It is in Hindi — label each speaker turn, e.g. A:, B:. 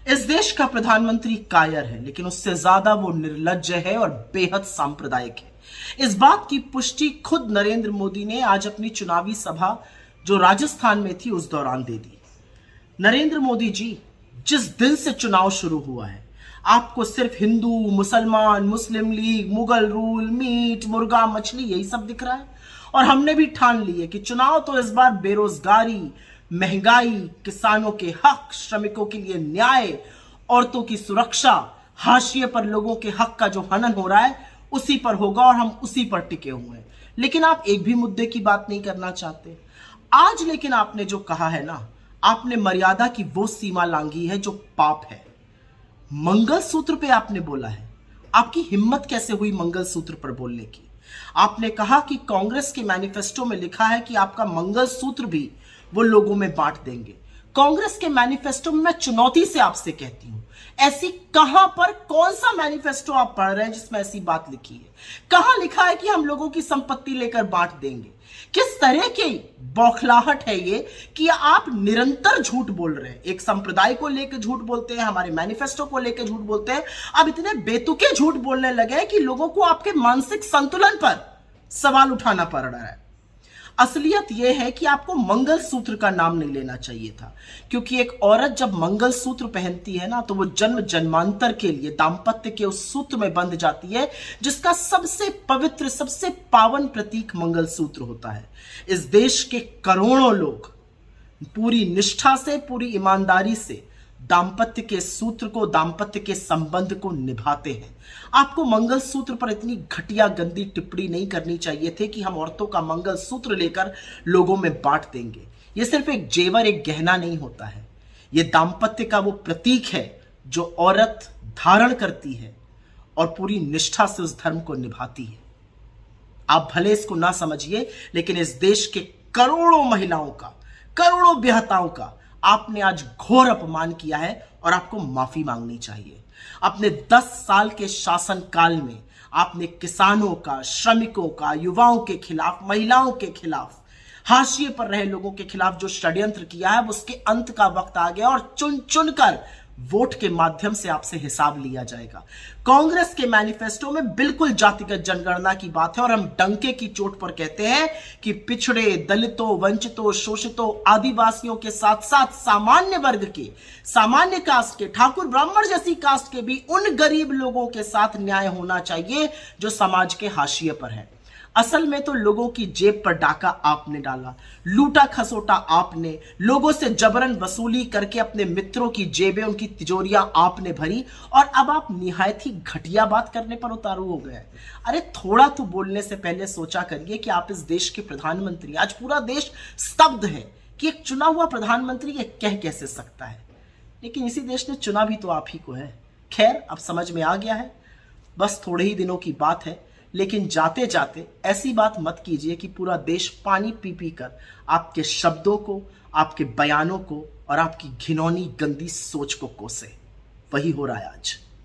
A: इस देश का प्रधानमंत्री कायर है, लेकिन उससे ज्यादा वो निर्लज्ज है और बेहद सांप्रदायिक है। इस बात की पुष्टि खुद नरेंद्र मोदी ने आज अपनी चुनावी सभा जो राजस्थान में थी उस दौरान दे दी। नरेंद्र मोदी जी, जिस दिन से चुनाव शुरू हुआ है आपको सिर्फ हिंदू, मुसलमान, मुस्लिम लीग, मुगल रूल, मीट, मुर्गा, मछली यही सब दिख रहा है। और हमने भी ठान ली है कि चुनाव तो इस बार बेरोजगारी, महंगाई, किसानों के हक, श्रमिकों के लिए न्याय, औरतों की सुरक्षा, हाशिए पर लोगों के हक का जो हनन हो रहा है उसी पर होगा और हम उसी पर टिके हुए हैं। लेकिन आप एक भी मुद्दे की बात नहीं करना चाहते आज। लेकिन आपने जो कहा है ना, आपने मर्यादा की वो सीमा लांघी है जो पाप है। मंगलसूत्र पे आपने बोला है, आपकी हिम्मत कैसे हुई मंगलसूत्र पर बोलने की? आपने कहा कि कांग्रेस के मैनिफेस्टो में लिखा है कि आपका मंगलसूत्र भी वो लोगों में बांट देंगे। कांग्रेस के मैनिफेस्टो में मैं चुनौती से आपसे कहती हूं, ऐसी कहां पर कौन सा मैनिफेस्टो आप पढ़ रहे हैं जिसमें ऐसी बात लिखी है? कहां लिखा है कि हम लोगों की संपत्ति लेकर बांट देंगे? किस तरह की बौखलाहट है ये कि आप निरंतर झूठ बोल रहे हैं? एक संप्रदाय को लेकर झूठ बोलते हैं, हमारे मैनिफेस्टो को लेकर झूठ बोलते हैं। अब इतने बेतुके झूठ बोलने लगे कि लोगों को आपके मानसिक संतुलन पर सवाल उठाना पड़ रहा है। असलियत यह है कि आपको मंगलसूत्र का नाम नहीं लेना चाहिए था, क्योंकि एक औरत जब मंगलसूत्र पहनती है ना तो वो जन्म जन्मांतर के लिए दाम्पत्य के उस सूत्र में बंध जाती है जिसका सबसे पवित्र, सबसे पावन प्रतीक मंगलसूत्र होता है। इस देश के करोड़ों लोग पूरी निष्ठा से, पूरी ईमानदारी से दाम्पत्य के सूत्र को, दाम्पत्य के संबंध को निभाते हैं। आपको मंगलसूत्र पर इतनी घटिया गंदी टिप्पणी नहीं करनी चाहिए थी कि हम औरतों का मंगलसूत्र लेकर लोगों में बांट देंगे। यह सिर्फ एक जेवर, एक गहना नहीं होता है, यह दाम्पत्य का वो प्रतीक है जो औरत धारण करती है और पूरी निष्ठा से उस धर्म को निभाती है। आप भले इसको ना समझिए, लेकिन इस देश के करोड़ों महिलाओं का, करोड़ों बेहताओं का आपने आज घोर अपमान किया है और आपको माफी मांगनी चाहिए। अपने 10 साल के शासन काल में आपने किसानों का, श्रमिकों का, युवाओं के खिलाफ, महिलाओं के खिलाफ, हाशिए पर रहे लोगों के खिलाफ जो षड्यंत्र किया है उसके अंत का वक्त आ गया और चुन चुनकर वोट के माध्यम से आपसे हिसाब लिया जाएगा। कांग्रेस के मैनिफेस्टो में बिल्कुल जातिगत जनगणना की बात है और हम डंके की चोट पर कहते हैं कि पिछड़े, दलितों, वंचितों, शोषितों, आदिवासियों के साथ साथ सामान्य वर्ग के, सामान्य कास्ट के, ठाकुर ब्राह्मण जैसी कास्ट के भी उन गरीब लोगों के साथ न्याय होना चाहिए जो समाज के हाशिए पर है। असल में तो लोगों की जेब पर डाका आपने डाला, लूटा खसोटा आपने, लोगों से जबरन वसूली करके अपने मित्रों की जेबें, उनकी तिजोरियां आपने भरी और अब आप निहायत ही घटिया बात करने पर उतारू हो गए। अरे थोड़ा तो बोलने से पहले सोचा करिए कि आप इस देश के प्रधानमंत्री। आज पूरा देश स्तब्ध है कि एक चुना हुआ प्रधानमंत्री ये कह कैसे सकता है, लेकिन इसी देश ने चुना भी तो आप ही को है। खैर, अब समझ में आ गया है, बस थोड़े ही दिनों की बात है। लेकिन जाते जाते ऐसी बात मत कीजिए कि पूरा देश पानी पी पी कर आपके शब्दों को, आपके बयानों को और आपकी घिनौनी गंदी सोच को कोसे। वही हो रहा है आज।